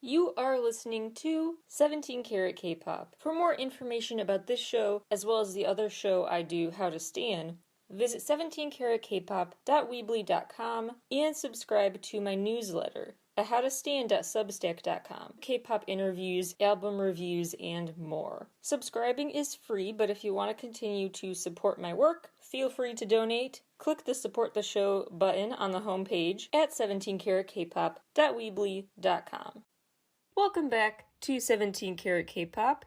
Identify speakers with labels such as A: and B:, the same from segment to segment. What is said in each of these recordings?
A: You are listening to 17 Carat K-Pop. For more information about this show, as well as the other show I do, How to Stan, visit 17caratkpop.weebly.com and subscribe to my newsletter at howtostan.substack.com. K-pop interviews, album reviews, and more. Subscribing is free, but if you want to continue to support my work, feel free to donate. Click the Support the Show button on the homepage at 17caratkpop.weebly.com. Welcome back to 17 Carat K-Pop.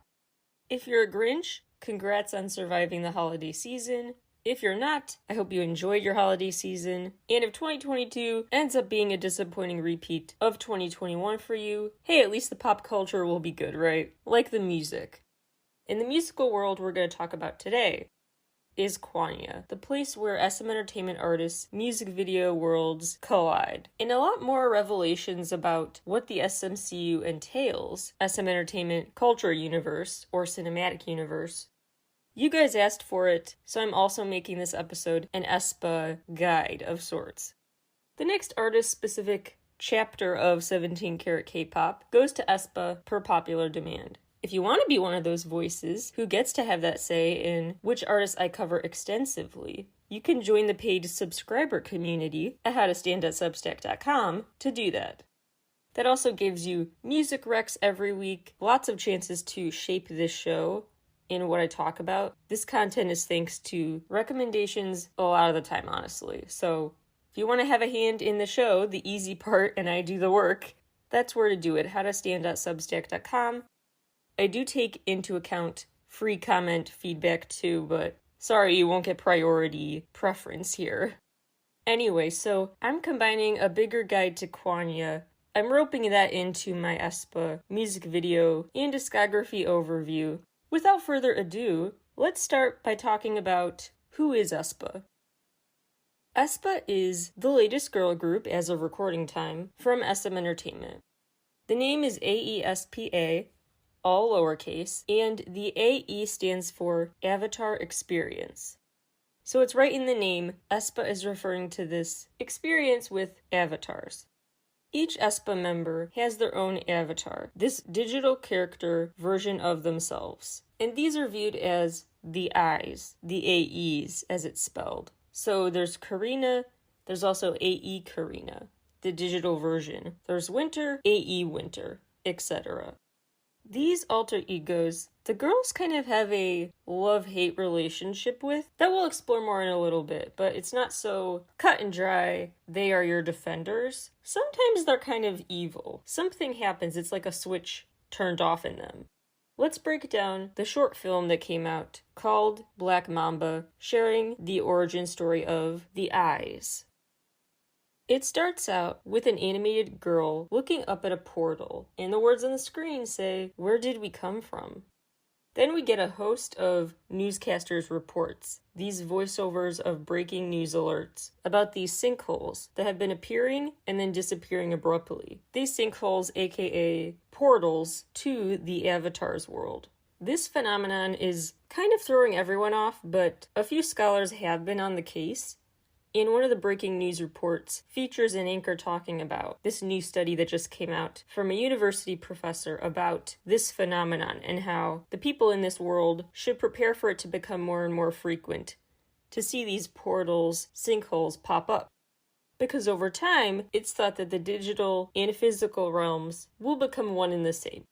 A: If you're a Grinch, congrats on surviving the holiday season. If you're not, I hope you enjoyed your holiday season. And if 2022 ends up being a disappointing repeat of 2021 for you, hey, at least the pop culture will be good, right? Like the music. In the musical world we're going to talk about today is KWANGYA, the place where SM entertainment artists' music video worlds collide. And a lot more revelations about what the SMCU entails, SM entertainment culture universe, or cinematic universe. You guys asked for it, so I'm also making this episode an aespa guide of sorts. The next artist-specific chapter of 17 Carat K-Pop goes to aespa per popular demand. If you want to be one of those voices who gets to have that say in which artists I cover extensively, you can join the paid subscriber community at howtostan.substack.com to do that. That also gives you music recs every week, lots of chances to shape this show in what I talk about. This content is thanks to recommendations a lot of the time, honestly. So if you want to have a hand in the show, the easy part, and I do the work, that's where to do it, howtostan.substack.com. I do take into account free comment feedback too, but sorry, you won't get priority preference here. Anyway, so I'm combining a bigger guide to KWANGYA. I'm roping that into my aespa music video and discography overview. Without further ado, let's start by talking about who is aespa. aespa is the latest girl group as of recording time from SM Entertainment. The name is aespa, all lowercase, and the AE stands for Avatar Experience. So it's right in the name, aespa is referring to this experience with avatars. Each aespa member has their own avatar, this digital character version of themselves. And these are viewed as the I's, the AEs as it's spelled. So there's Karina, there's also AE Karina, the digital version. There's Winter, AE Winter, etc. These alter egos, the girls kind of have a love-hate relationship with that we'll explore more in a little bit, but it's not so cut and dry, they are your defenders. Sometimes they're kind of evil. Something happens, it's like a switch turned off in them. Let's break down the short film that came out called Black Mamba, sharing the origin story of the Eyes. It starts out with an animated girl looking up at a portal, and the words on the screen say, "Where did we come from?" Then we get a host of newscasters' reports, these voiceovers of breaking news alerts about these sinkholes that have been appearing and then disappearing abruptly. These sinkholes, aka portals, to the Avatar's world. This phenomenon is kind of throwing everyone off, but a few scholars have been on the case. And one of the breaking news reports features an anchor talking about this new study that just came out from a university professor about this phenomenon and how the people in this world should prepare for it to become more and more frequent, to see these portals, sinkholes pop up. Because over time, it's thought that the digital and physical realms will become one and the same.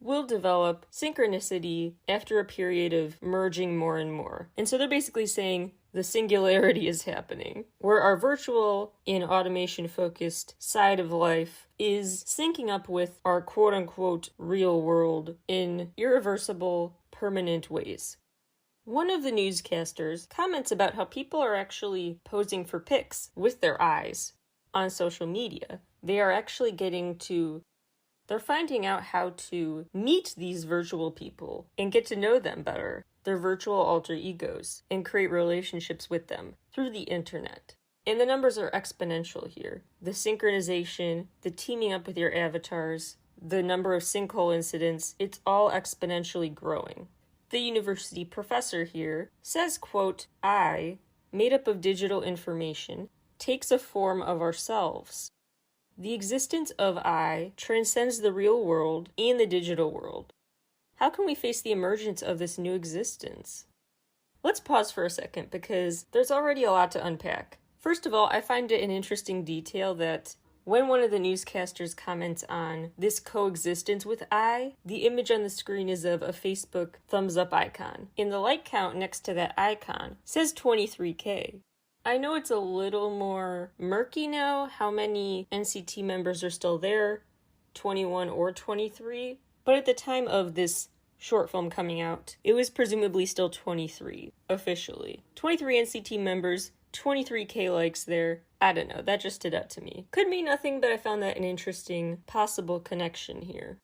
A: We'll develop synchronicity after a period of merging more and more. And so they're basically saying the singularity is happening, where our virtual and automation-focused side of life is syncing up with our quote-unquote real world in irreversible, permanent ways. One of the newscasters comments about how people are actually posing for pics with their eyes on social media. They're finding out how to meet these virtual people and get to know them better, their virtual alter egos, and create relationships with them through the internet. And the numbers are exponential here. The synchronization, the teaming up with your avatars, the number of sinkhole incidents, it's all exponentially growing. The university professor here says, quote, "I, made up of digital information, takes a form of ourselves. the existence of I transcends the real world and the digital world. How can we face the emergence of this new existence? Let's pause for a second because there's already a lot to unpack. First of all, I find it an interesting detail that when one of the newscasters comments on this coexistence with I, the image on the screen is of a Facebook thumbs up icon, and the like count next to that icon says 23K. I know it's a little more murky now how many NCT members are still there, 21 or 23, but at the time of this short film coming out, it was presumably still 23, officially. 23 NCT members, 23K likes there. I don't know, that just stood out to me. Could mean nothing, but I found that an interesting possible connection here.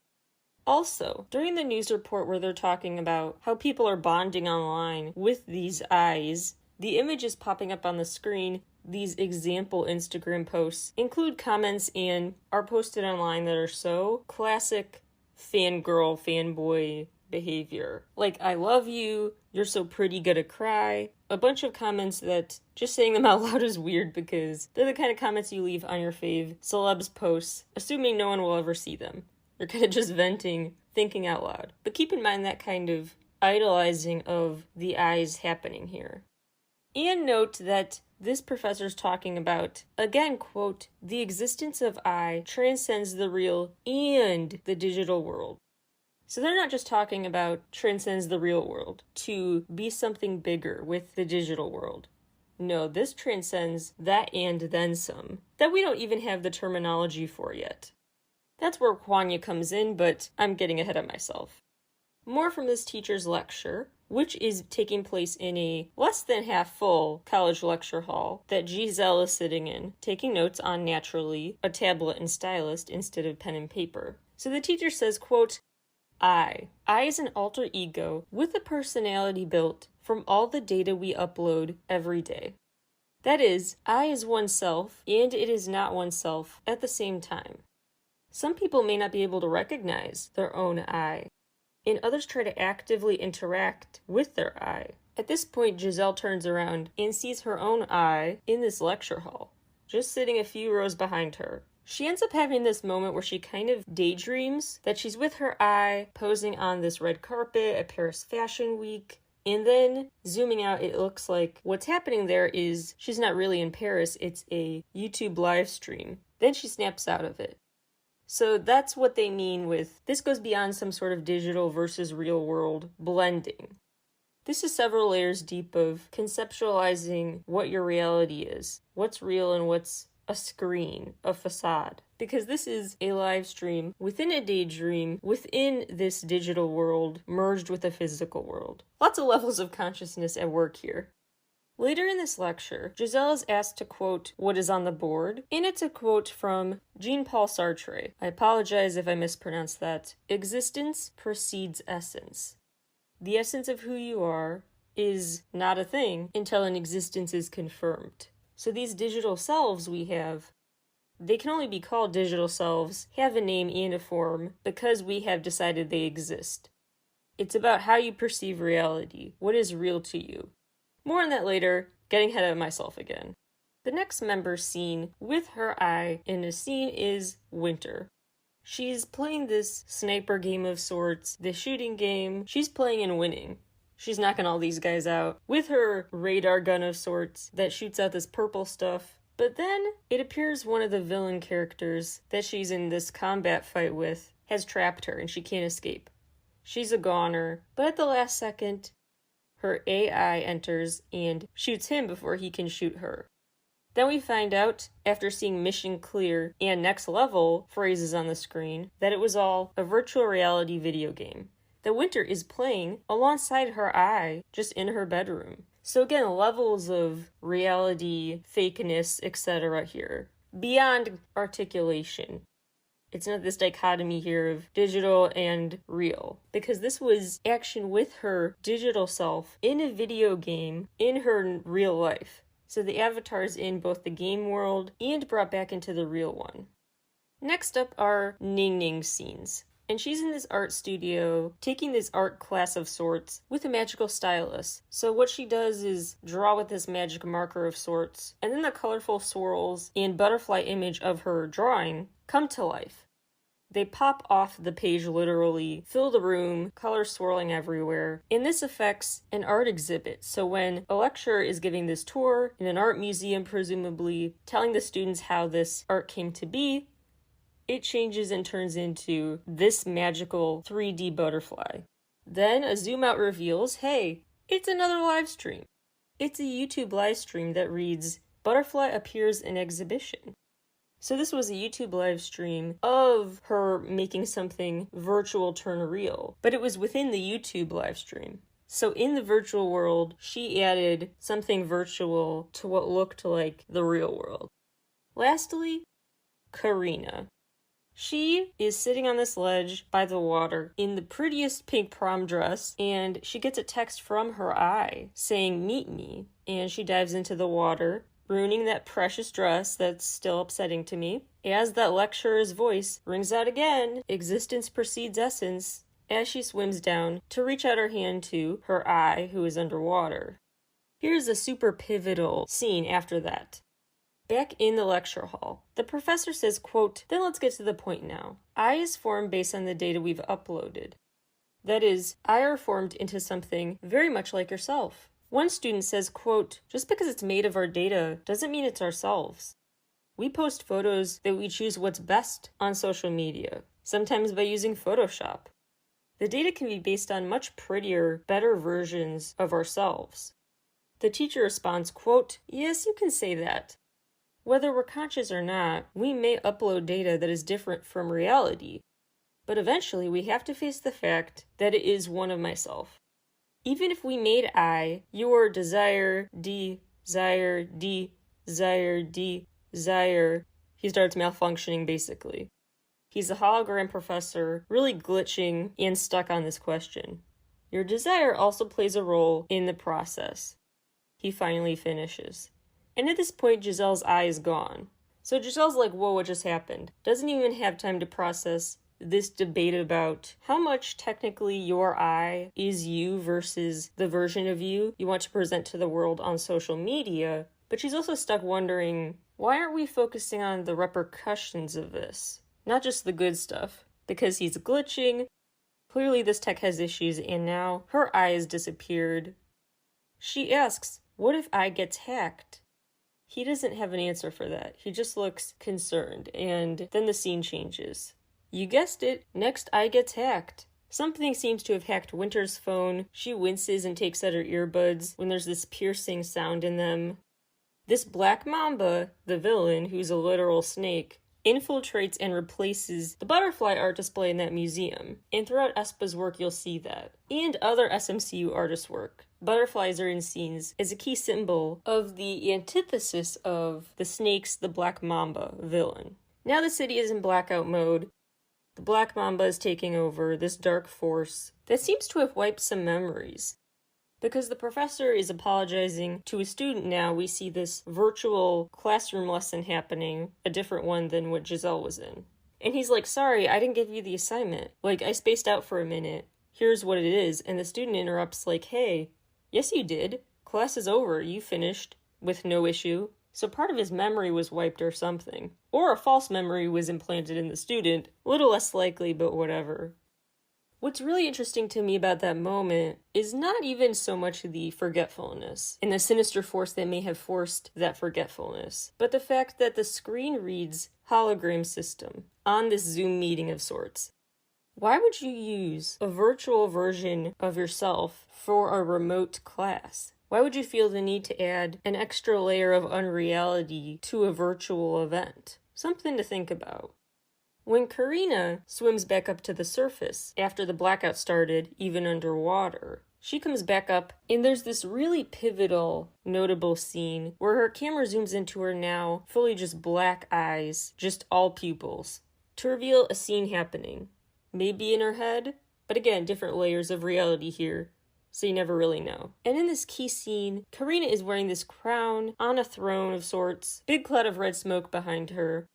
A: Also, during the news report where they're talking about how people are bonding online with these eyes, the images popping up on the screen, these example Instagram posts, include comments and are posted online that are so classic fangirl, fanboy behavior. Like, I love you, you're so pretty, gonna cry. A bunch of comments that just saying them out loud is weird because they're the kind of comments you leave on your fave celebs posts, assuming no one will ever see them. You're kind of just venting, thinking out loud. But keep in mind that kind of idolizing of the eyes happening here. And note that this professor's talking about, again, quote, the existence of I transcends the real and the digital world. So they're not just talking about transcends the real world to be something bigger with the digital world. No, this transcends that and then some, that we don't even have the terminology for yet. That's where KWANGYA comes in, but I'm getting ahead of myself. More from this teacher's lecture, which is taking place in a less than half full college lecture hall that Giselle is sitting in, taking notes on, naturally, a tablet and stylus instead of pen and paper. So the teacher says, quote, I is an alter ego with a personality built from all the data we upload every day. That is, I is oneself and it is not oneself at the same time. Some people may not be able to recognize their own I, and others try to actively interact with their I. At this point, Giselle turns around and sees her own I in this lecture hall, just sitting a few rows behind her. She ends up having this moment where she kind of daydreams that she's with her I, posing on this red carpet at Paris Fashion Week, and then zooming out, it looks like what's happening there is she's not really in Paris, it's a YouTube live stream. Then she snaps out of it. So that's what they mean with, this goes beyond some sort of digital versus real world blending. This is several layers deep of conceptualizing what your reality is, what's real and what's a screen, a facade. Because this is a live stream within a daydream, within this digital world, merged with a physical world. Lots of levels of consciousness at work here. Later in this lecture, Giselle is asked to quote what is on the board, and it's a quote from Jean-Paul Sartre. I apologize if I mispronounced that. Existence precedes essence. The essence of who you are is not a thing until an existence is confirmed. So these digital selves we have, they can only be called digital selves, have a name and a form, because we have decided they exist. It's about how you perceive reality, what is real to you. More on that later, getting ahead of myself again. The next member seen with her I in a scene is Winter. She's playing this sniper game of sorts, this shooting game. She's playing and winning. She's knocking all these guys out with her radar gun of sorts that shoots out this purple stuff. But then it appears one of the villain characters that she's in this combat fight with has trapped her and she can't escape. She's a goner, but at the last second, her AI enters and shoots him before he can shoot her. Then we find out, after seeing mission clear and next level phrases on the screen, that it was all a virtual reality video game that Winter is playing alongside her I, just in her bedroom. So again, levels of reality, fakeness, etc. here. Beyond articulation. It's not this dichotomy here of digital and real. Because this was action with her digital self in a video game in her real life. So the avatar's in both the game world and brought back into the real one. Next up are Ning Ning scenes. And she's in this art studio, taking this art class of sorts with a magical stylus. So what she does is draw with this magic marker of sorts, and then the colorful swirls and butterfly image of her drawing come to life. They pop off the page literally, fill the room, colors swirling everywhere, and this affects an art exhibit. So when a lecturer is giving this tour in an art museum, presumably, telling the students how this art came to be, it changes and turns into this magical 3D butterfly. Then a zoom out reveals, hey, it's another live stream. It's a YouTube live stream that reads, Butterfly appears in exhibition. So this was a YouTube live stream of her making something virtual turn real, but it was within the YouTube live stream. So in the virtual world, she added something virtual to what looked like the real world. Lastly, Karina. She is sitting on this ledge by the water in the prettiest pink prom dress, and she gets a text from her eye saying, meet me, and she dives into the water, ruining that precious dress that's still upsetting to me. As that lecturer's voice rings out again, existence precedes essence, as she swims down to reach out her hand to her eye, who is underwater. Here's a super pivotal scene after that. Back in the lecture hall, the professor says, quote, then let's get to the point now. I is formed based on the data we've uploaded. That is, I are formed into something very much like yourself. One student says, quote, just because it's made of our data doesn't mean it's ourselves. We post photos that we choose what's best on social media, sometimes by using Photoshop. The data can be based on much prettier, better versions of ourselves. The teacher responds, quote, yes, you can say that. Whether we're conscious or not, we may upload data that is different from reality, but eventually we have to face the fact that it is one of myself. Even if we made I your desire, desire, desire, he starts malfunctioning basically. He's a hologram professor, really glitching and stuck on this question. Your desire also plays a role in the process. He finally finishes. And at this point, Giselle's eye is gone. So Giselle's like, whoa, what just happened? Doesn't even have time to process this debate about how much technically your eye is you versus the version of you want to present to the world on social media. But she's also stuck wondering, why aren't we focusing on the repercussions of this? Not just the good stuff. Because he's glitching. Clearly this tech has issues, and now her eye has disappeared. She asks, what if I gets hacked? He doesn't have an answer for that. He just looks concerned, and then the scene changes. You guessed it, next I gets hacked. Something seems to have hacked Winter's phone. She winces and takes out her earbuds when there's this piercing sound in them. This Black Mamba, the villain, who's a literal snake, infiltrates and replaces the butterfly art display in that museum. And throughout aespa's work, you'll see that. And other SMCU artists' work. Butterflies are in scenes as a key symbol of the antithesis of the snake's the Black Mamba villain. Now the city is in blackout mode. The Black Mamba is taking over, this dark force that seems to have wiped some memories. Because the professor is apologizing to a student now, we see this virtual classroom lesson happening, a different one than what Giselle was in. And he's like, sorry, I didn't give you the assignment. Like, I spaced out for a minute. Here's what it is. And the student interrupts like, hey, yes you did. Class is over. You finished with no issue. So part of his memory was wiped or something. Or a false memory was implanted in the student. A little less likely, but whatever. What's really interesting to me about that moment is not even so much the forgetfulness and the sinister force that may have forced that forgetfulness, but the fact that the screen reads hologram system on this Zoom meeting of sorts. Why would you use a virtual version of yourself for a remote class? Why would you feel the need to add an extra layer of unreality to a virtual event? Something to think about. When Karina swims back up to the surface after the blackout started, even underwater, she comes back up and there's this really pivotal, notable scene where her camera zooms into her now fully just black eyes, just all pupils, to reveal a scene happening. Maybe in her head, but again, different layers of reality here, so you never really know. And in this key scene, Karina is wearing this crown on a throne of sorts, big cloud of red smoke behind her.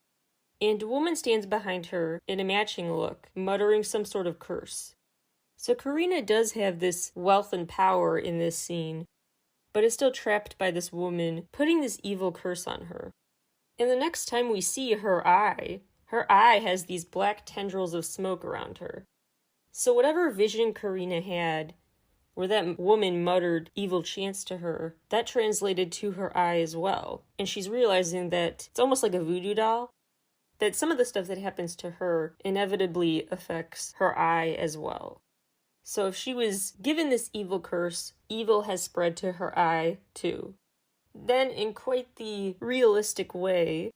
A: and a woman stands behind her in a matching look, muttering some sort of curse. So Karina does have this wealth and power in this scene, but is still trapped by this woman putting this evil curse on her. And the next time we see her eye has these black tendrils of smoke around her. So whatever vision Karina had, where that woman muttered evil chants to her, that translated to her eye as well. And she's realizing that it's almost like a voodoo doll, that some of the stuff that happens to her inevitably affects her eye as well. So if she was given this evil curse, evil has spread to her eye too. Then, in quite the realistic way,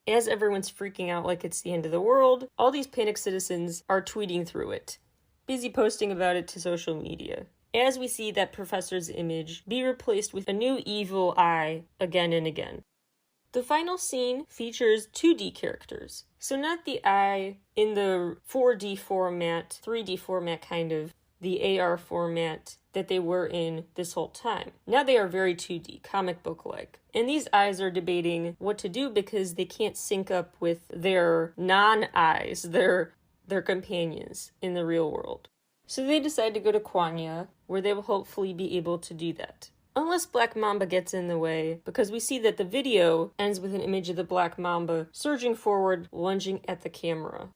A: as everyone's freaking out like it's the end of the world, all these panicked citizens are tweeting through it, busy posting about it to social media, as we see that professor's image be replaced with a new evil eye again and again. The final scene features 2D characters, so not the eye in the 4D format, 3D format kind of, the AR format that they were in this whole time. Now they are very 2D, comic book-like. And these eyes are debating what to do because they can't sync up with their non-eyes, their companions in the real world. So they decide to go to KWANGYA, where they will hopefully be able to do that. Unless Black Mamba gets in the way, because we see that the video ends with an image of the Black Mamba surging forward, lunging at the camera.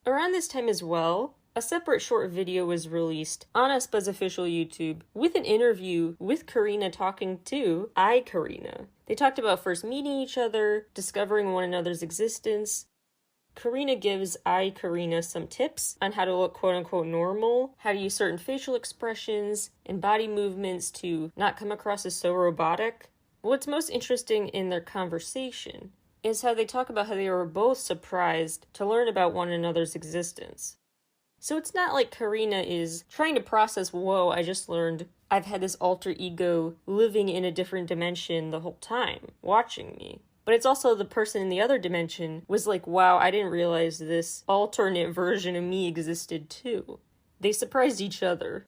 A: Around this time as well, a separate short video was released on aespa's official YouTube with an interview with Karina talking to Karina. They talked about first meeting each other, discovering one another's existence. Karina gives Karina some tips on how to look quote-unquote normal, how to use certain facial expressions and body movements to not come across as so robotic. What's most interesting in their conversation is how they talk about how they were both surprised to learn about one another's existence. So it's not like Karina is trying to process, whoa, I just learned I've had this alter ego living in a different dimension the whole time, watching me. But it's also the person in the other dimension was like, wow, I didn't realize this alternate version of me existed too. They surprised each other.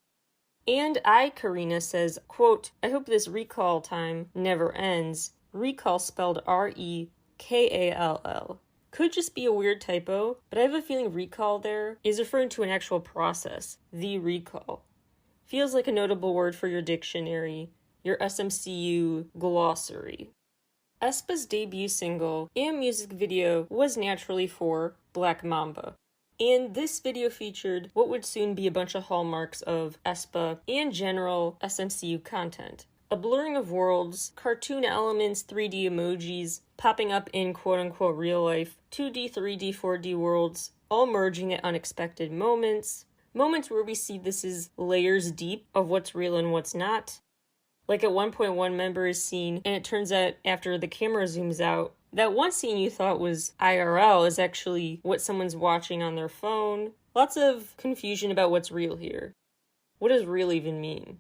A: And Karina says, quote, I hope this recall time never ends. Recall spelled R-E-K-A-L-L. Could just be a weird typo, but I have a feeling recall there is referring to an actual process, the recall. Feels like a notable word for your dictionary, your SMCU glossary. aespa's debut single and music video was naturally for Black Mamba. And this video featured what would soon be a bunch of hallmarks of aespa and general SMCU content. A blurring of worlds, cartoon elements, 3D emojis, popping up in quote-unquote real life, 2D, 3D, 4D worlds, all merging at unexpected moments. Moments where we see this is layers deep of what's real and what's not. Like at one point, one member is seen, and it turns out after the camera zooms out, that one scene you thought was IRL is actually what someone's watching on their phone. Lots of confusion about what's real here. What does real even mean?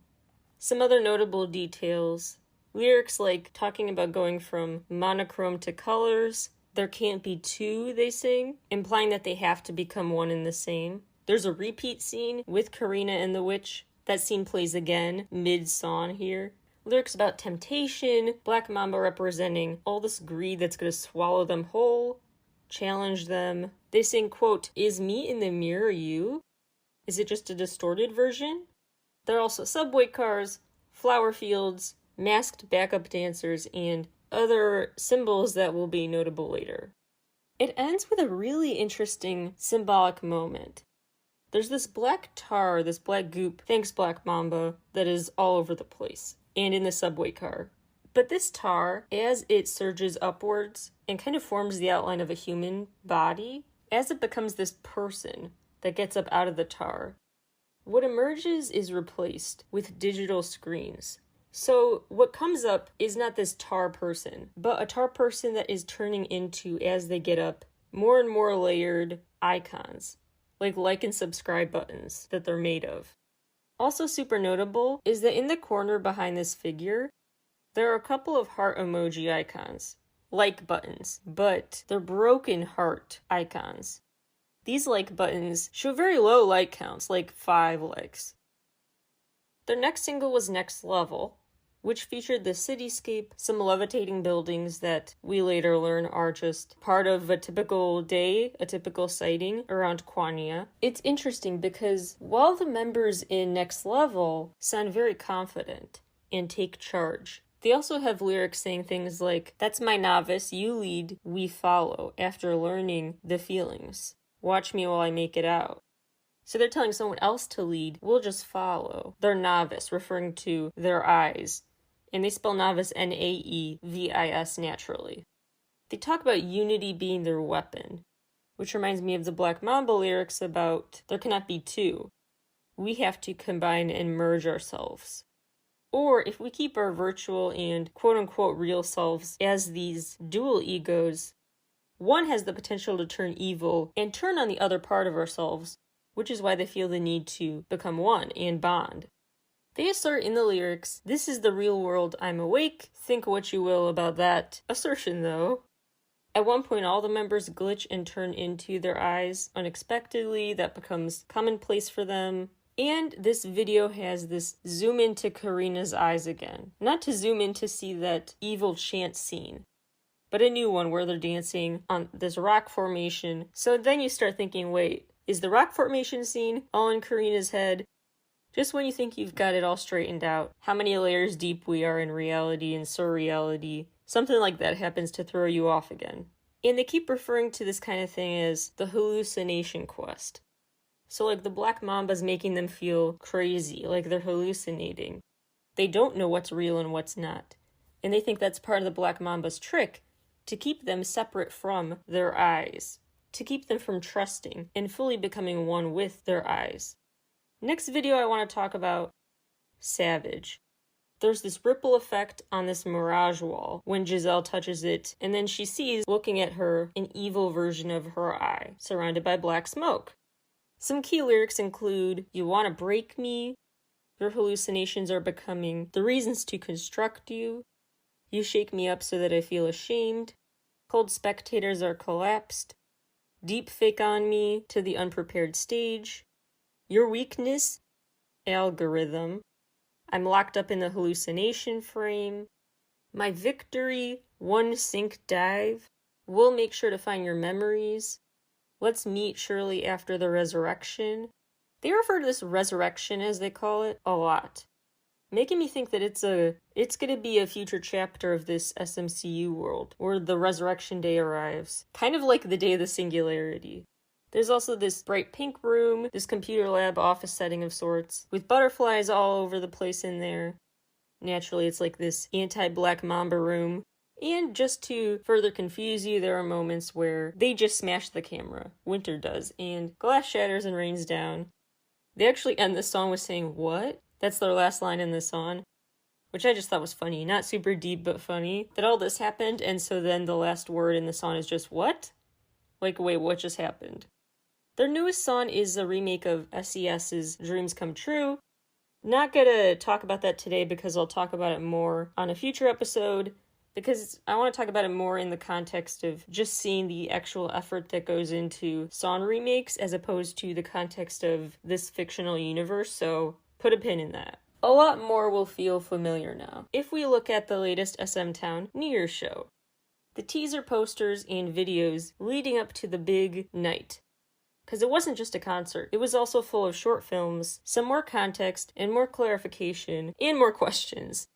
A: Some other notable details. Lyrics like talking about going from monochrome to colors. There can't be two, they sing, implying that they have to become one and the same. There's a repeat scene with Karina and the witch. That scene plays again, mid-song here. Lyrics about temptation, Black Mamba representing all this greed that's going to swallow them whole, challenge them. They sing, quote, is me in the mirror you? Is it just a distorted version? There are also subway cars, flower fields, masked backup dancers, and other symbols that will be notable later. It ends with a really interesting symbolic moment. There's this black tar, this black goop, thanks Black Mamba, that is all over the place, and in the subway car. But this tar, as it surges upwards and kind of forms the outline of a human body, as it becomes this person that gets up out of the tar, what emerges is replaced with digital screens. So what comes up is not this tar person, but a tar person that is turning into, as they get up, more and more layered icons, like and subscribe buttons that they're made of. Also super notable is that in the corner behind this figure, there are a couple of heart emoji icons, like buttons, but they're broken heart icons. These like buttons show very low like counts, like 5 likes. Their next single was Next Level. which featured the cityscape, some levitating buildings that we later learn are just part of a typical day, a typical sighting around KWANGYA. It's interesting because while the members in Next Level sound very confident and take charge, they also have lyrics saying things like, "That's my novice, you lead, we follow," after learning the feelings. "Watch me while I make it out." So they're telling someone else to lead, we'll just follow. They're novice, referring to their eyes. And they spell novice Naevis naturally. They talk about unity being their weapon, which reminds me of the Black Mamba lyrics about there cannot be two. We have to combine and merge ourselves. Or if we keep our virtual and quote-unquote real selves as these dual egos, one has the potential to turn evil and turn on the other part of ourselves, which is why they feel the need to become one and bond. They assert in the lyrics, "This is the real world, I'm awake, think what you will about that assertion though." At one point, all the members glitch and turn into their eyes unexpectedly. That becomes commonplace for them. And this video has this zoom into Karina's eyes again. Not to zoom in to see that evil chant scene, but a new one where they're dancing on this rock formation. So then you start thinking, wait, is the rock formation scene all in Karina's head? Just when you think you've got it all straightened out, how many layers deep we are in reality and surreality, something like that happens to throw you off again. And they keep referring to this kind of thing as the hallucination quest. So like the Black Mamba's making them feel crazy, like they're hallucinating. They don't know what's real and what's not. And they think that's part of the Black Mamba's trick, to keep them separate from their eyes, to keep them from trusting and fully becoming one with their eyes. Next video I want to talk about Savage. There's this ripple effect on this mirage wall when Giselle touches it, and then she sees, looking at her, an evil version of her eye, surrounded by black smoke. Some key lyrics include, "You want to break me," "Your hallucinations are becoming the reasons to construct you," "You shake me up so that I feel ashamed," "Cold spectators are collapsed," "Deep fake on me to the unprepared stage," "Your weakness, algorithm," "I'm locked up in the hallucination frame," "My victory, one sink dive," "We'll make sure to find your memories," "Let's meet surely after the resurrection." They refer to this resurrection, as they call it, a lot, making me think that it's going to be a future chapter of this SMCU world, where the resurrection day arrives, kind of like the day of the singularity. There's also this bright pink room, this computer lab office setting of sorts, with butterflies all over the place in there. Naturally, it's like this anti-Black Mamba room. And just to further confuse you, there are moments where they just smash the camera. Winter does, and glass shatters and rains down. They actually end the song with saying, "What?" That's their last line in the song, which I just thought was funny. Not super deep, but funny. That all this happened, and so then the last word in the song is just, "What?" Like, wait, what just happened? Their newest song is a remake of SES's Dreams Come True. Not gonna talk about that today because I'll talk about it more on a future episode, because I want to talk about it more in the context of just seeing the actual effort that goes into song remakes as opposed to the context of this fictional universe, so put a pin in that. A lot more will feel familiar now. If we look at the latest SM Town New Year's show, the teaser posters and videos leading up to the big night. Because it wasn't just a concert, it was also full of short films, some more context and more clarification, and more questions.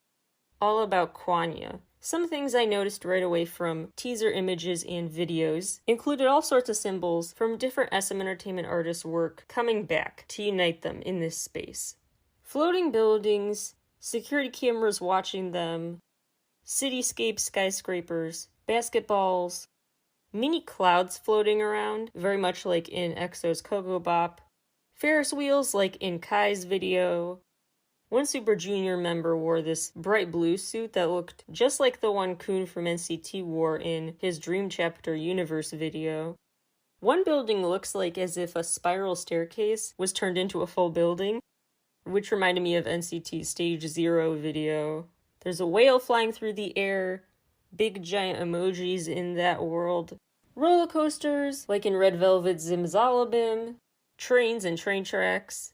A: All about KWANGYA. Some things I noticed right away from teaser images and videos included all sorts of symbols from different SM Entertainment artists' work coming back to unite them in this space. Floating buildings, security cameras watching them, cityscapes, skyscrapers, basketballs, mini clouds floating around, very much like in EXO's Coco Bop, Ferris wheels like in Kai's video. One Super Junior member wore this bright blue suit that looked just like the one Kun from NCT wore in his Dream Chapter Universe video. One building looks like as if a spiral staircase was turned into a full building, which reminded me of NCT's Stage Zero video. There's a whale flying through the air, big giant emojis in that world, roller coasters like in Red Velvet's Zimzalabim, trains and train tracks,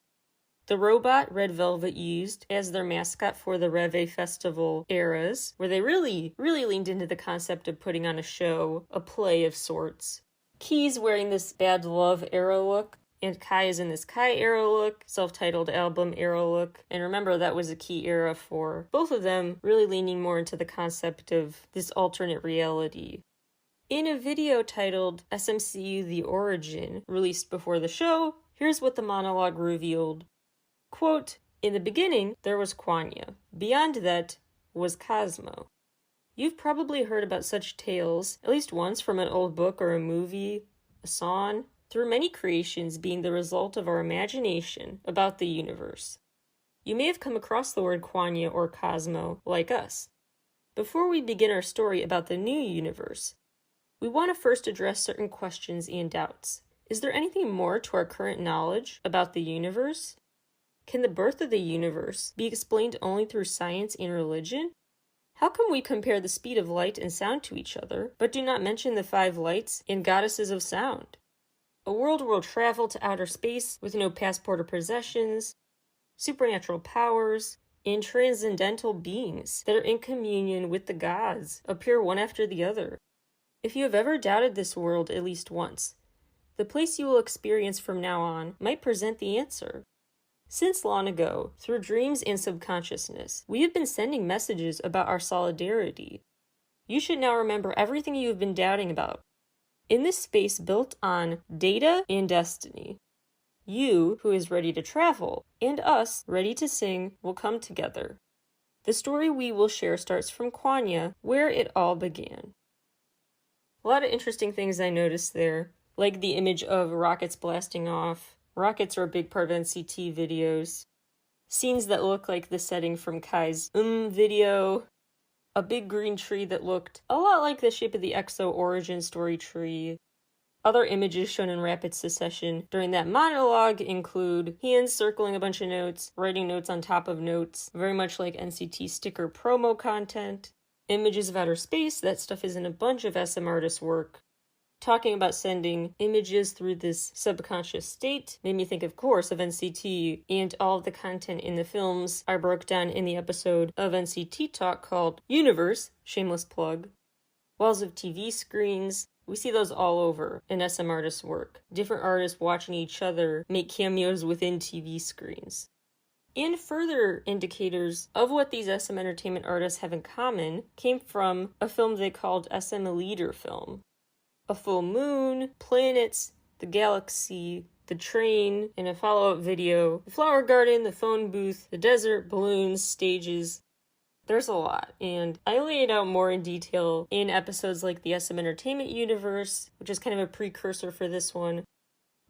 A: The robot Red Velvet used as their mascot for the Reve Festival eras, where they really leaned into the concept of putting on a show, a play of sorts. Key's wearing this Bad Love era look, and Kai is in this Kai era look, self-titled album era look. And remember, that was a key era for both of them, really leaning more into the concept of this alternate reality. In a video titled SMCU The Origin, released before the show, here's what the monologue revealed. Quote, "In the beginning, there was KWANGYA. Beyond that was Cosmo. You've probably heard about such tales, at least once from an old book or a movie, a song, through many creations being the result of our imagination about the universe. You may have come across the word KWANGYA or Cosmo, like us. Before we begin our story about the new universe, we want to first address certain questions and doubts. Is there anything more to our current knowledge about the universe? Can the birth of the universe be explained only through science and religion? How come we compare the speed of light and sound to each other, but do not mention the 5 lights and goddesses of sound? A world will travel to outer space with no passport or possessions, supernatural powers, and transcendental beings that are in communion with the gods appear one after the other. If you have ever doubted this world at least once, the place you will experience from now on might present the answer. Since long ago, through dreams and subconsciousness, we have been sending messages about our solidarity. You should now remember everything you have been doubting about. In this space built on data and destiny, you, who is ready to travel, and us, ready to sing, will come together. The story we will share starts from KWANGYA, where it all began." A lot of interesting things I noticed there, like the image of rockets blasting off. Rockets are a big part of NCT videos. Scenes that look like the setting from Kai's video. A big green tree that looked a lot like the shape of the EXO origin story tree. Other images shown in rapid succession during that monologue include hands circling a bunch of notes, writing notes on top of notes, very much like NCT sticker promo content. Images of outer space, that stuff is in a bunch of SM artists' work. Talking about sending images through this subconscious state made me think, of course, of NCT and all of the content in the films I broke down in the episode of NCT Talk called Universe, shameless plug. Walls of TV screens, we see those all over in SM artists' work. Different artists watching each other make cameos within TV screens. And further indicators of what these SM entertainment artists have in common came from a film they called SM Leader Film. A full moon, planets, the galaxy, the train, and a follow-up video, the flower garden, the phone booth, the desert, balloons, stages. There's a lot, and I lay it out more in detail in episodes like the SM Entertainment Universe, which is kind of a precursor for this one,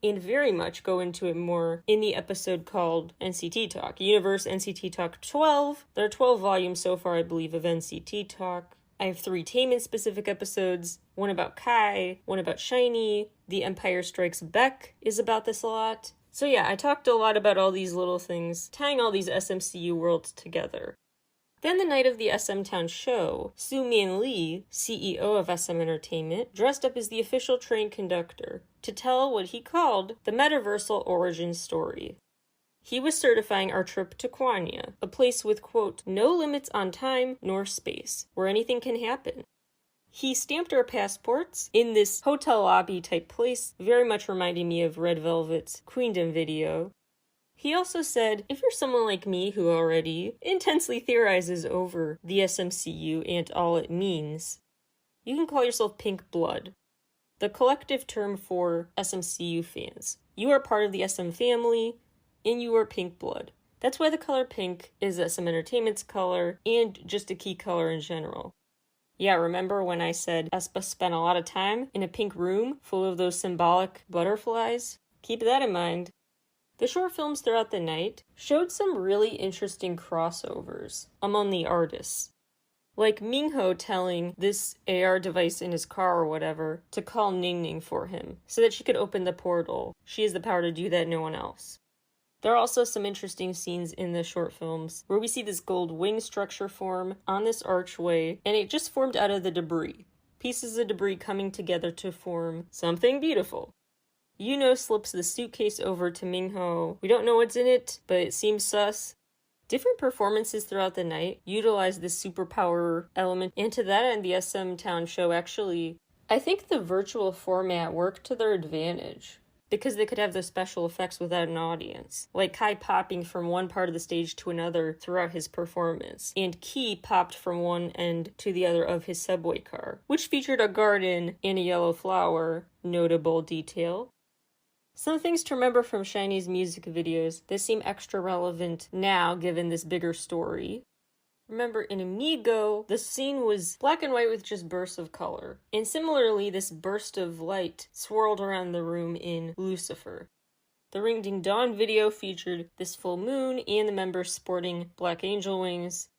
A: and very much go into it more in the episode called NCT Talk, Universe NCT Talk 12. There are 12 volumes so far, I believe, of NCT Talk. I have 3 Tainment-specific episodes, one about Kai, one about SHINee, The Empire Strikes Back is about this a lot. So yeah, I talked a lot about all these little things, tying all these SMCU worlds together. Then the night of the SM Town show, Soo-min Lee, CEO of SM Entertainment, dressed up as the official train conductor to tell what he called the Metaversal origin story. He was certifying our trip to KWANGYA, a place with, quote, no limits on time nor space, where anything can happen. He stamped our passports in this hotel lobby type place, very much reminding me of Red Velvet's Queendom video. He also said, if you're someone like me who already intensely theorizes over the SMCU and all it means, you can call yourself Pink Blood, the collective term for SMCU fans. You are part of the SM family, and you are Pink Blood. That's why the color pink is SM Entertainment's color, and just a key color in general. Yeah, remember when I said aespa spent a lot of time in a pink room full of those symbolic butterflies? Keep that in mind. The short films throughout the night showed some really interesting crossovers among the artists. Like Mingho telling this AR device in his car or whatever to call Ning Ning for him, so that she could open the portal. She has the power to do that, no one else. There are also some interesting scenes in the short films where we see this gold wing structure form on this archway, and it just formed out of the debris. Pieces of debris coming together to form something beautiful. Yuno slips the suitcase over to Mingho. We don't know what's in it, but it seems sus. Different performances throughout the night utilize this superpower element, and to that end, the SM Town show actually, I think the virtual format worked to their advantage, because they could have the special effects without an audience, like Kai popping from one part of the stage to another throughout his performance, and Key popped from one end to the other of his subway car, which featured a garden and a yellow flower, notable detail. Some things to remember from SHINee's music videos that seem extra relevant now given this bigger story. Remember, in Amigo, the scene was black and white with just bursts of color. And similarly, this burst of light swirled around the room in Lucifer. The Ring Ding Dong video featured this full moon and the members sporting black angel wings.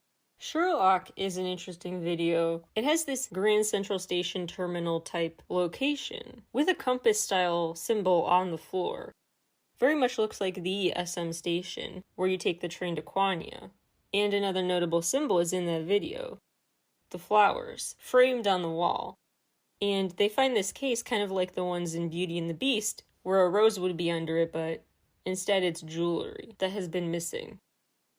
A: Sherlock is an interesting video. It has this Grand Central Station terminal type location with a compass style symbol on the floor. Very much looks like the SM station where you take the train to KWANGYA. And another notable symbol is in that video. The flowers, framed on the wall. And they find this case kind of like the ones in Beauty and the Beast, where a rose would be under it, but instead it's jewelry that has been missing.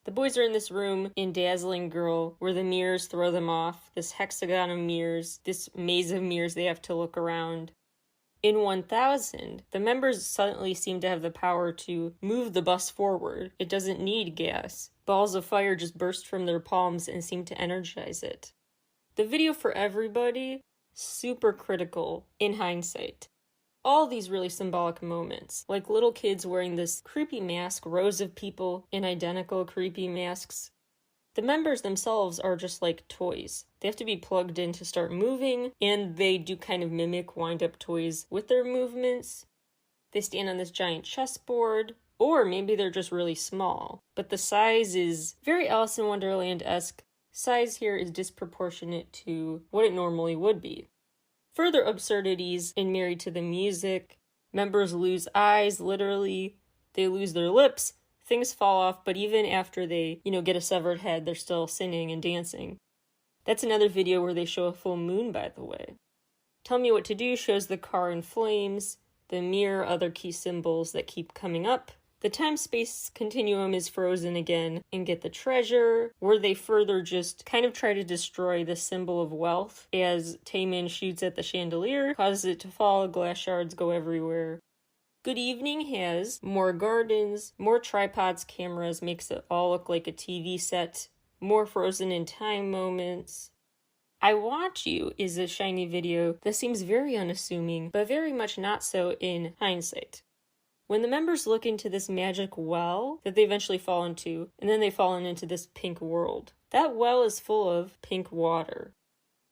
A: The boys are in this room in Dazzling Girl, where the mirrors throw them off, this hexagon of mirrors, this maze of mirrors they have to look around. In 1000, the members suddenly seem to have the power to move the bus forward. It doesn't need gas. Balls of fire just burst from their palms and seem to energize it. The video for everybody, super critical in hindsight. All these really symbolic moments, like little kids wearing this creepy mask, rows of people in identical creepy masks. The members themselves are just like toys. They have to be plugged in to start moving, and they do kind of mimic wind-up toys with their movements. They stand on this giant chessboard, or maybe they're just really small. But the size is very Alice in Wonderland-esque. Size here is disproportionate to what it normally would be. Further absurdities in Married to the Music. Members lose eyes, literally. They lose their lips. Things fall off, but even after they, get a severed head, they're still singing and dancing. That's another video where they show a full moon, by the way. Tell Me What to Do shows the car in flames. The mirror, other key symbols that keep coming up. The time-space continuum is frozen again. And Get the Treasure, where they further just kind of try to destroy the symbol of wealth as Taemin shoots at the chandelier, causes it to fall, glass shards go everywhere. Good Evening has more gardens, more tripods, cameras, makes it all look like a TV set, more frozen in time moments. I Watch You is a SHINee video that seems very unassuming, but very much not so in hindsight. When the members look into this magic well that they eventually fall into, and then they've fallen into this pink world, that well is full of pink water.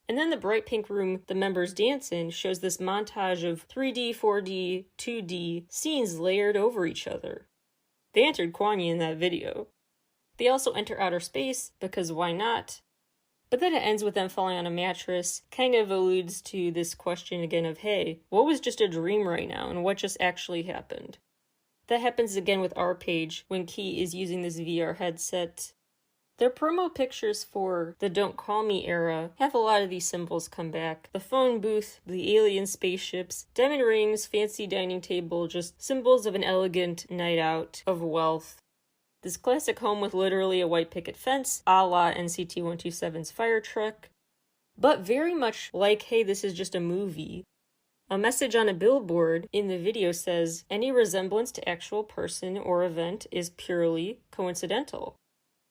A: And then the bright pink room the members dance in shows this montage of 3D, 4D, 2D scenes layered over each other. They entered KWANGYA in that video. They also enter outer space, because why not? But then it ends with them falling on a mattress, kind of alludes to this question again of, hey, what was just a dream right now, and what just actually happened? That happens again with our page when Key is using this VR headset. Their promo pictures for the Don't Call Me era have a lot of these symbols come back. The phone booth, the alien spaceships, diamond rings, fancy dining table, just symbols of an elegant night out of wealth. This classic home with literally a white picket fence, a la NCT 127's fire truck. But very much like, hey, this is just a movie. A message on a billboard in the video says, any resemblance to actual person or event is purely coincidental.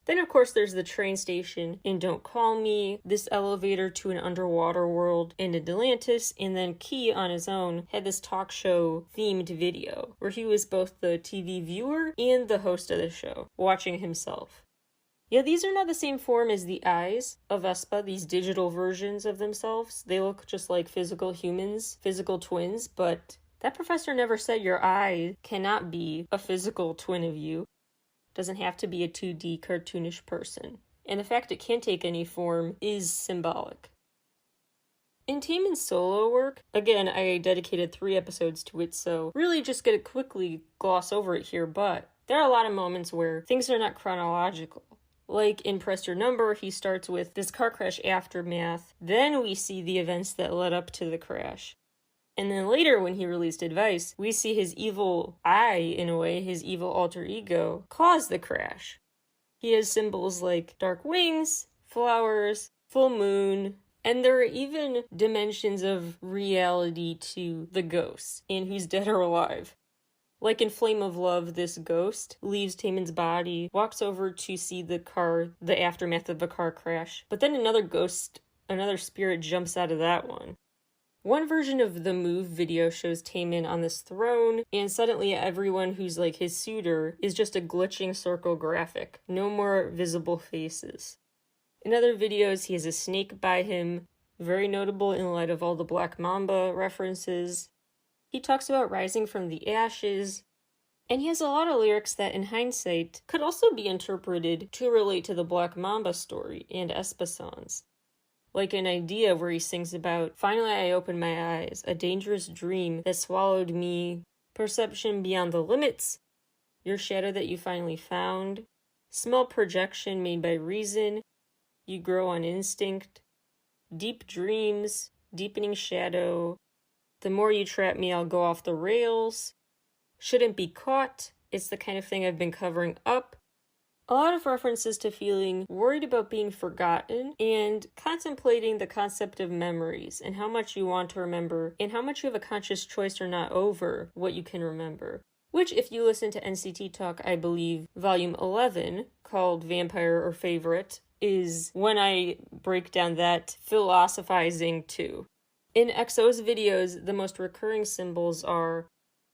A: Then, of course, there's the train station in Don't Call Me, this elevator to an underwater world in Atlantis, and then Key on his own had this talk show themed video where he was both the TV viewer and the host of the show, watching himself. Yeah, these are not the same form as the eyes of aespa, these digital versions of themselves. They look just like physical humans, physical twins, but that professor never said your eye cannot be a physical twin of you. Doesn't have to be a 2D cartoonish person. And the fact it can take any form is symbolic. In Taemin's solo work, again, I dedicated 3 episodes to it, so really just gonna quickly gloss over it here, but there are a lot of moments where things are not chronological. Like in Press Your Number, he starts with this car crash aftermath, then we see the events that led up to the crash. And then later, when he released Advice, we see his evil eye, in a way, his evil alter ego, cause the crash. He has symbols like dark wings, flowers, full moon, and there are even dimensions of reality to the ghosts, and who's dead or alive. Like in Flame of Love, this ghost leaves Taemin's body, walks over to see the aftermath of a car crash, but then another spirit jumps out of that one. One version of the Move video shows Taemin on this throne, and suddenly everyone who's like his suitor is just a glitching circle graphic. No more visible faces. In other videos, he has a snake by him, very notable in light of all the Black Mamba references. He talks about rising from the ashes, and he has a lot of lyrics that, in hindsight, could also be interpreted to relate to the Black Mamba story and aespa songs. Like an idea where he sings about, finally I opened my eyes, a dangerous dream that swallowed me, perception beyond the limits, your shadow that you finally found, small projection made by reason, you grow on instinct, deep dreams, deepening shadow, the more you trap me I'll go off the rails, shouldn't be caught, it's the kind of thing I've been covering up. A lot of references to feeling worried about being forgotten and contemplating the concept of memories and how much you want to remember and how much you have a conscious choice or not over what you can remember. Which, if you listen to NCT Talk, I believe, Volume 11, called Vampire or Favorite, is when I break down that philosophizing too. In EXO's videos, the most recurring symbols are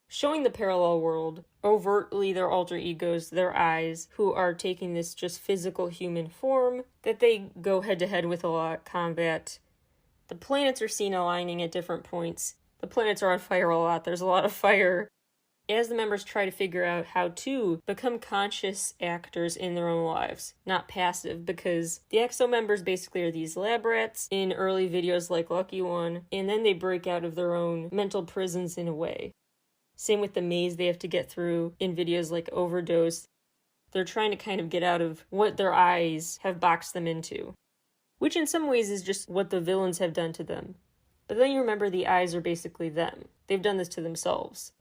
A: showing the parallel world, overtly their alter egos, their eyes, who are taking this just physical human form that they go head-to-head with a lot, combat. The planets are seen aligning at different points. The planets are on fire a lot. There's a lot of fire. As the members try to figure out how to become conscious actors in their own lives, not passive, because the EXO members basically are these lab rats in early videos like Lucky One, and then they break out of their own mental prisons in a way. Same with the maze they have to get through in videos like Overdose. They're trying to kind of get out of what their eyes have boxed them into, which in some ways is just what the villains have done to them. But then you remember the eyes are basically them. They've done this to themselves.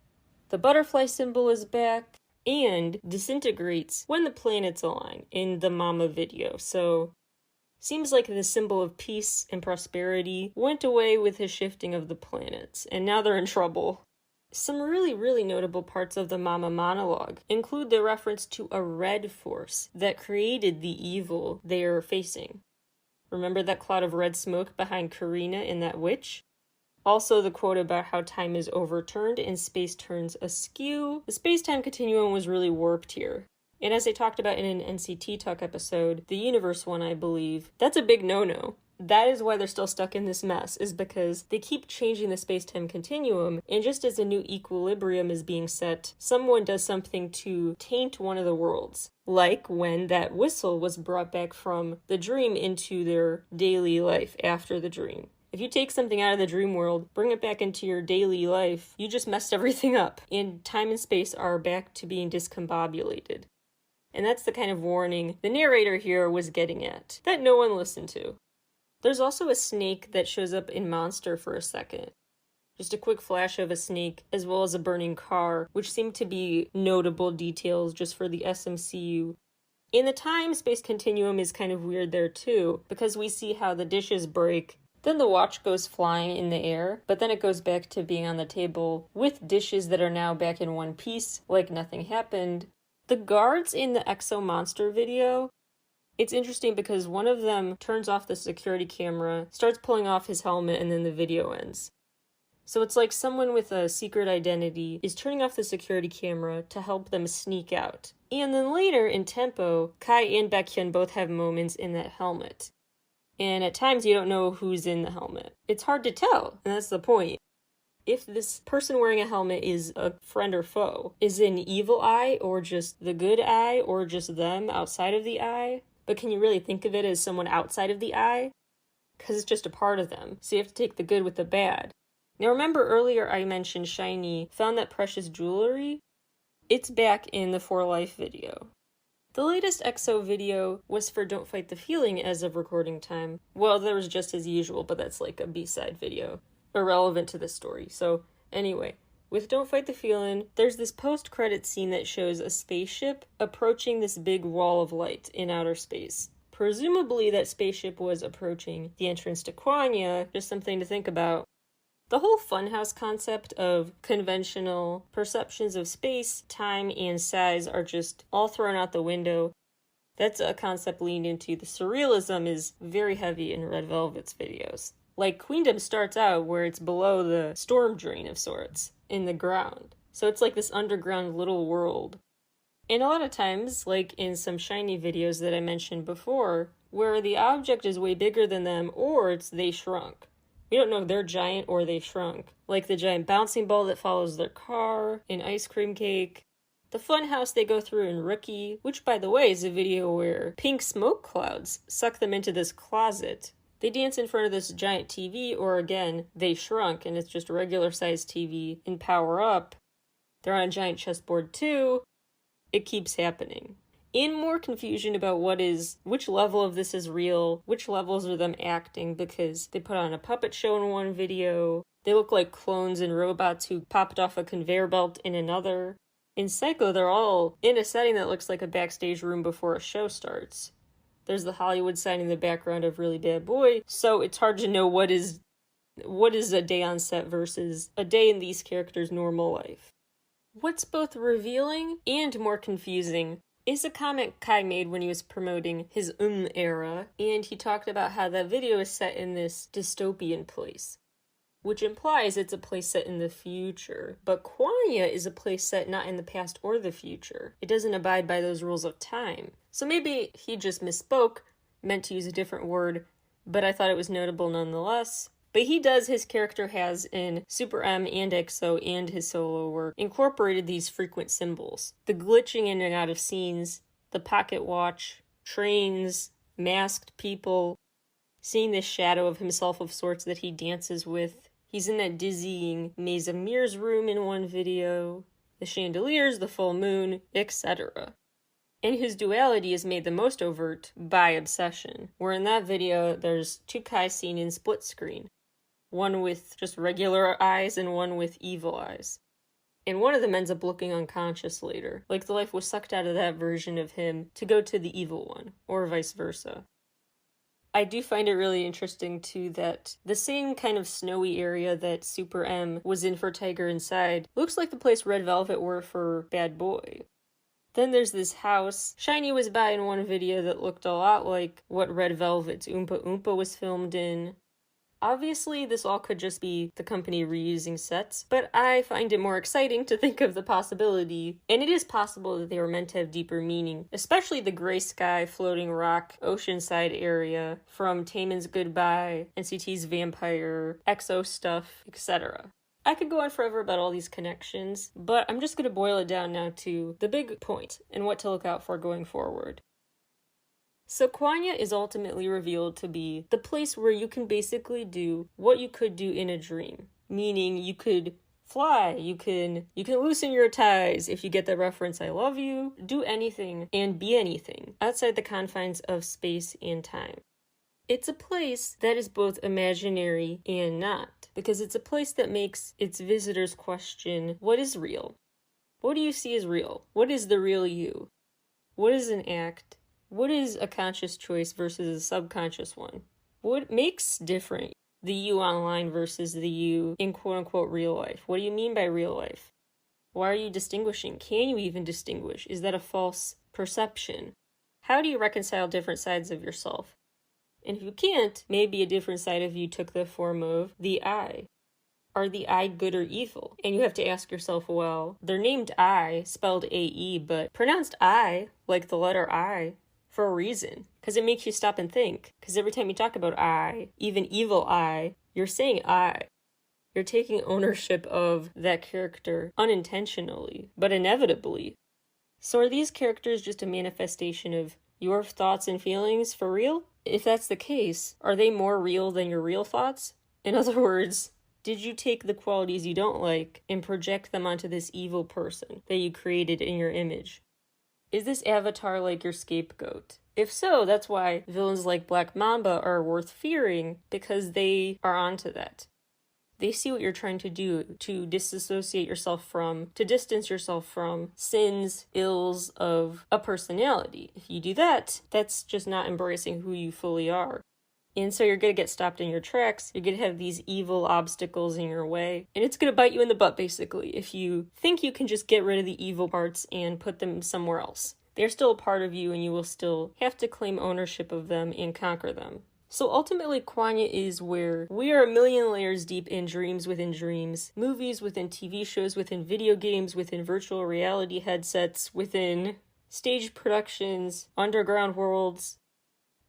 A: The butterfly symbol is back and disintegrates when the planets align in the Mama video. So seems like the symbol of peace and prosperity went away with the shifting of the planets, and now they're in trouble. Some really, really notable parts of the Mama monologue include the reference to a red force that created the evil they are facing. Remember that cloud of red smoke behind Karina and that witch? Also the quote about how time is overturned and space turns askew. The space-time continuum was really warped here. And as I talked about in an NCT Talk episode, the universe one, I believe, that's a big no-no. That is why they're still stuck in this mess, is because they keep changing the space-time continuum, and just as a new equilibrium is being set, someone does something to taint one of the worlds. Like when that whistle was brought back from the dream into their daily life after the dream. If you take something out of the dream world, bring it back into your daily life, you just messed everything up, and time and space are back to being discombobulated. And that's the kind of warning the narrator here was getting at, that no one listened to. There's also a snake that shows up in Monster for a second. Just a quick flash of a snake, as well as a burning car, which seem to be notable details just for the SMCU. In the time-space continuum is kind of weird there too, because we see how the dishes break, then the watch goes flying in the air, but then it goes back to being on the table with dishes that are now back in one piece, like nothing happened. The guards in the EXO Monster video, it's interesting because one of them turns off the security camera, starts pulling off his helmet, and then the video ends. So it's like someone with a secret identity is turning off the security camera to help them sneak out. And then later in Tempo, Kai and Baekhyun both have moments in that helmet. And at times you don't know who's in the helmet. It's hard to tell, and that's the point. If this person wearing a helmet is a friend or foe, is it an evil eye, or just the good eye, or just them outside of the eye? But can you really think of it as someone outside of the eye? Because it's just a part of them, so you have to take the good with the bad. Now remember earlier I mentioned SHINee found that precious jewelry? It's back in the For Life video. The latest EXO video was for Don't Fight the Feeling as of recording time. Well, there was Just As Usual, but that's like a B-side video. irrelevant to this story. So anyway, with Don't Fight the Feeling, there's this post-credit scene that shows a spaceship approaching this big wall of light in outer space. Presumably that spaceship was approaching the entrance to KWANGYA, just something to think about. The whole funhouse concept of conventional perceptions of space, time, and size are just all thrown out the window. That's a concept leaned into. The surrealism is very heavy in Red Velvet's videos. Like, Queendom starts out where it's below the storm drain of sorts, in the ground. So it's like this underground little world. And a lot of times, like in some SHINee videos that I mentioned before, where the object is way bigger than them, or it's they shrunk. We don't know if they're giant or they shrunk. Like the giant bouncing ball that follows their car, an ice cream cake. The fun house they go through in Rookie, which by the way is a video where pink smoke clouds suck them into this closet. They dance in front of this giant TV, or again, they shrunk and it's just a regular sized TV in Power Up. They're on a giant chessboard too. It keeps happening. And more confusion about which level of this is real, which levels are them acting, because they put on a puppet show in one video. They look like clones and robots who popped off a conveyor belt in another. In Psycho, they're all in a setting that looks like a backstage room before a show starts. There's the Hollywood sign in the background of Really Bad Boy, so it's hard to know what is a day on set versus a day in these characters' normal life. What's both revealing and more confusing is a comment Kai made when he was promoting his era, and he talked about how that video is set in this dystopian place, which implies it's a place set in the future. But KWANGYA is a place set not in the past or the future. It doesn't abide by those rules of time. So maybe he just misspoke, meant to use a different word, but I thought it was notable nonetheless. But his character has in Super M and EXO and his solo work incorporated these frequent symbols. The glitching in and out of scenes, the pocket watch, trains, masked people, seeing this shadow of himself of sorts that he dances with. He's in that dizzying maze of mirrors room in one video, the chandeliers, the full moon, etc. And his duality is made the most overt by Obsession, where in that video there's two Kai seen in split screen. One with just regular eyes and one with evil eyes. And one of them ends up looking unconscious later, like the life was sucked out of that version of him to go to the evil one, or vice versa. I do find it really interesting too that the same kind of snowy area that Super M was in for Tiger Inside looks like the place Red Velvet were for Bad Boy. Then there's this house SHINee was by in one video that looked a lot like what Red Velvet's Oompa Oompa was filmed in. Obviously, this all could just be the company reusing sets, but I find it more exciting to think of the possibility, and it is possible that they were meant to have deeper meaning, especially the gray sky, floating rock, oceanside area from Taemin's Goodbye, NCT's Vampire, EXO stuff, etc. I could go on forever about all these connections, but I'm just going to boil it down now to the big point and what to look out for going forward. So KWANGYA is ultimately revealed to be the place where you can basically do what you could do in a dream. Meaning you could fly, you can loosen your ties, if you get the reference I love you, do anything and be anything outside the confines of space and time. It's a place that is both imaginary and not, because it's a place that makes its visitors question, what is real? What do you see as real? What is the real you? What is an act? What is a conscious choice versus a subconscious one? What makes different the you online versus the you in quote-unquote real life? What do you mean by real life? Why are you distinguishing? Can you even distinguish? Is that a false perception? How do you reconcile different sides of yourself? And if you can't, maybe a different side of you took the form of the I. Are the I good or evil? And you have to ask yourself, well, they're named I, spelled A-E, but pronounced I, like the letter I, for a reason, because it makes you stop and think. Because every time you talk about I, even evil I, you're saying I. You're taking ownership of that character unintentionally, but inevitably. So are these characters just a manifestation of your thoughts and feelings for real? If that's the case, are they more real than your real thoughts? In other words, did you take the qualities you don't like and project them onto this evil person that you created in your image? Is this avatar like your scapegoat? If so, that's why villains like Black Mamba are worth fearing, because they are onto that. They see what you're trying to do to disassociate yourself from, to distance yourself from sins, ills of a personality. If you do that, that's just not embracing who you fully are. And so you're going to get stopped in your tracks. You're going to have these evil obstacles in your way. And it's going to bite you in the butt, basically, if you think you can just get rid of the evil parts and put them somewhere else. They're still a part of you, and you will still have to claim ownership of them and conquer them. So ultimately, KWANGYA is where we are a million layers deep in dreams within dreams, movies within TV shows, within video games, within virtual reality headsets, within stage productions, underground worlds.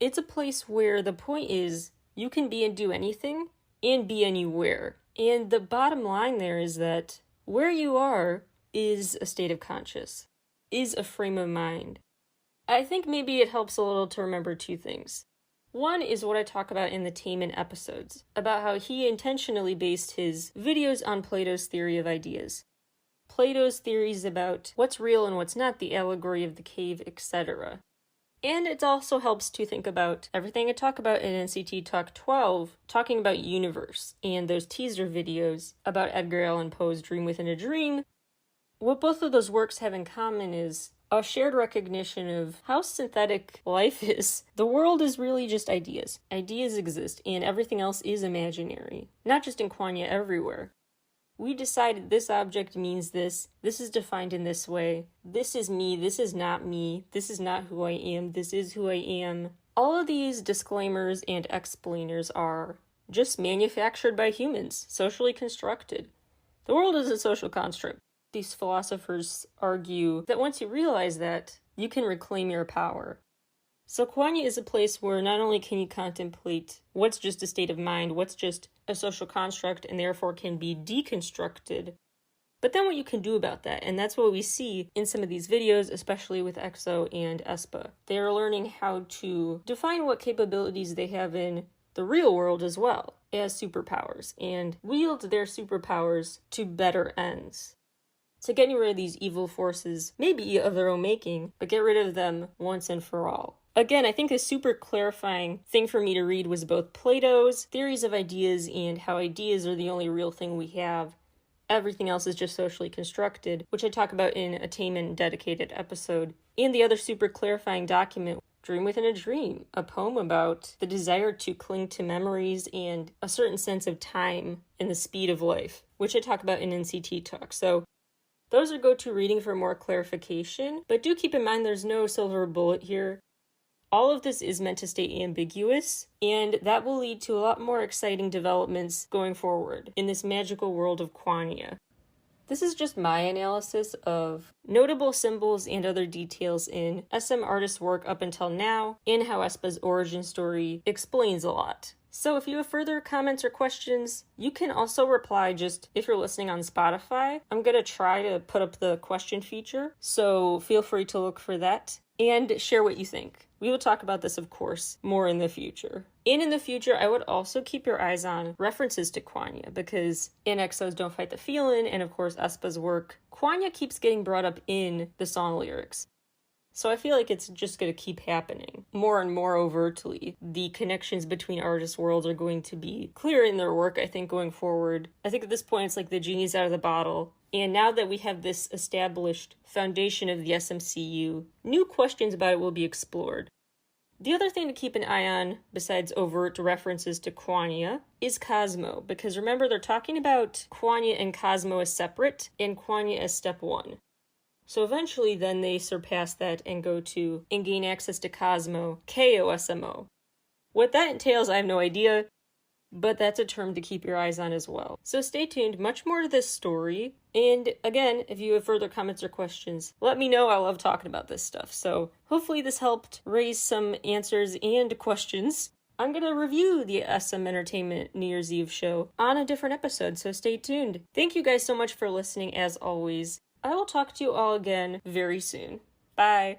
A: It's a place where the point is you can be and do anything and be anywhere. And the bottom line there is that where you are is a state of conscious, is a frame of mind. I think maybe it helps a little to remember two things. One is what I talk about in the Taman episodes, about how he intentionally based his videos on Plato's theory of ideas. Plato's theories about what's real and what's not, the allegory of the cave, etc. And it also helps to think about everything I talk about in NCT Talk 12, talking about universe, and those teaser videos about Edgar Allan Poe's Dream Within a Dream. What both of those works have in common is a shared recognition of how synthetic life is. The world is really just ideas. Ideas exist, and everything else is imaginary. Not just in KWANGYA, everywhere. We decided this object means this is defined in this way, this is me, this is not me, this is not who I am, this is who I am. All of these disclaimers and explainers are just manufactured by humans, socially constructed. The world is a social construct. These philosophers argue that once you realize that, you can reclaim your power. So KWANGYA is a place where not only can you contemplate what's just a state of mind, what's just a social construct and therefore can be deconstructed, but then what you can do about that. And that's what we see in some of these videos, especially with EXO and aespa. They are learning how to define what capabilities they have in the real world as well as superpowers and wield their superpowers to better ends. So getting rid of these evil forces, maybe of their own making, but get rid of them once and for all. Again, I think a super clarifying thing for me to read was both Plato's theories of ideas and how ideas are the only real thing we have. Everything else is just socially constructed, which I talk about in a Taman dedicated episode. And the other super clarifying document, Dream Within a Dream, a poem about the desire to cling to memories and a certain sense of time and the speed of life, which I talk about in NCT Talk. So those are go-to reading for more clarification, but do keep in mind there's no silver bullet here. All of this is meant to stay ambiguous, and that will lead to a lot more exciting developments going forward in this magical world of KWANGYA. This is just my analysis of notable symbols and other details in SM artists' work up until now, and how aespa's origin story explains a lot. So if you have further comments or questions, you can also reply just if you're listening on Spotify. I'm going to try to put up the question feature, so feel free to look for that and share what you think. We will talk about this, of course, more in the future. And in the future, I would also keep your eyes on references to KWANGYA, because in EXO's Don't Fight the Feelin' and of course aespa's work, KWANGYA keeps getting brought up in the song lyrics. So I feel like it's just going to keep happening more and more overtly. The connections between artists' worlds are going to be clear in their work, I think, going forward. I think at this point it's like the genie's out of the bottle. And now that we have this established foundation of the SMCU, new questions about it will be explored. The other thing to keep an eye on, besides overt references to KWANGYA, is Cosmo. Because remember, they're talking about KWANGYA and Cosmo as separate, and KWANGYA as step one. So eventually then they surpass that and go to and gain access to Cosmo, KOSMO. What that entails, I have no idea, but that's a term to keep your eyes on as well. So stay tuned, much more to this story. And again, if you have further comments or questions, let me know. I love talking about this stuff. So hopefully this helped raise some answers and questions. I'm going to review the SM Entertainment New Year's Eve show on a different episode, so stay tuned. Thank you guys so much for listening, as always. I will talk to you all again very soon. Bye.